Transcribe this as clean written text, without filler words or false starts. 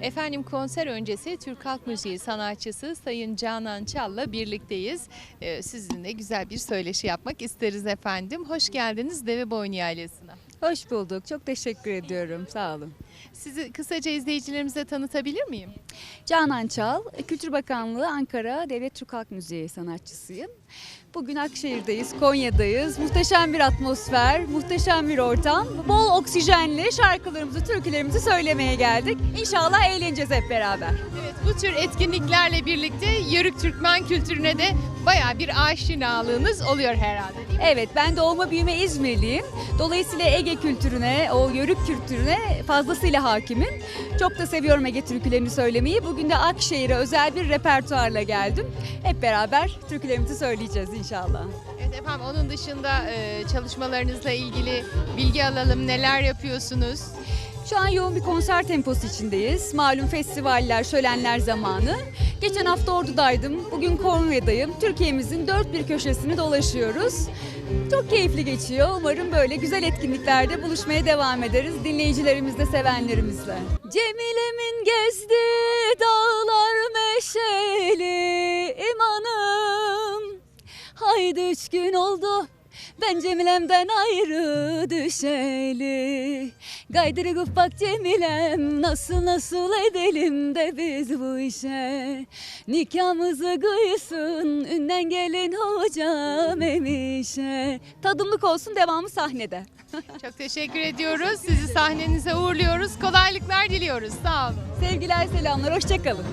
Efendim konser öncesi Türk Halk Müziği sanatçısı Sayın Canan Çal'la birlikteyiz. Sizinle güzel bir söyleşi yapmak isteriz efendim. Hoş geldiniz Deveboynu ailesine. Hoş bulduk. Çok teşekkür ediyorum. Sağ olun. Sizi kısaca izleyicilerimize tanıtabilir miyim? Canan Çal, Kültür Bakanlığı Ankara Devlet Türk Halk Müziği sanatçısıyım. Bugün Akşehir'deyiz, Konya'dayız. Muhteşem bir atmosfer, muhteşem bir ortam. Bol oksijenli şarkılarımızı, türkülerimizi söylemeye geldik. İnşallah eğleneceğiz hep beraber. Evet, bu tür etkinliklerle birlikte Yörük Türkmen kültürüne de bayağı bir aşinalığınız oluyor herhalde değil mi? Evet, ben doğma büyüme İzmirliyim. Dolayısıyla Ege kültürüne, o Yörük kültürüne fazlasıyla hakimim. Çok da seviyorum Ege türkülerini söylemeyi. Bugün de Akşehir'e özel bir repertuarla geldim. Hep beraber türkülerimizi söyleyeceğiz inşallah. Evet efendim, onun dışında çalışmalarınızla ilgili bilgi alalım. Neler yapıyorsunuz? Şu an yoğun bir konser temposu içindeyiz. Malum festivaller, şölenler zamanı. Geçen hafta Ordu'daydım, bugün Konya'dayım. Türkiye'mizin dört bir köşesini dolaşıyoruz. Çok keyifli geçiyor. Umarım böyle güzel etkinliklerde buluşmaya devam ederiz dinleyicilerimizle, sevenlerimizle. Cemile'min gezdi dağlar meşeli imanım. Haydi 3 gün oldu ben Cemile'mden ayrı düşeli. Gaydırıp bak Cemilem, nasıl edelim de biz bu işe. Nikahımızı kıysın ünden gelin hocam emişe. Tadımlık olsun, devamı sahnede. Çok teşekkür ediyoruz. Sizi sahnenize uğurluyoruz. Kolaylıklar diliyoruz. Sağ olun. Sevgiler, selamlar, hoşça kalın.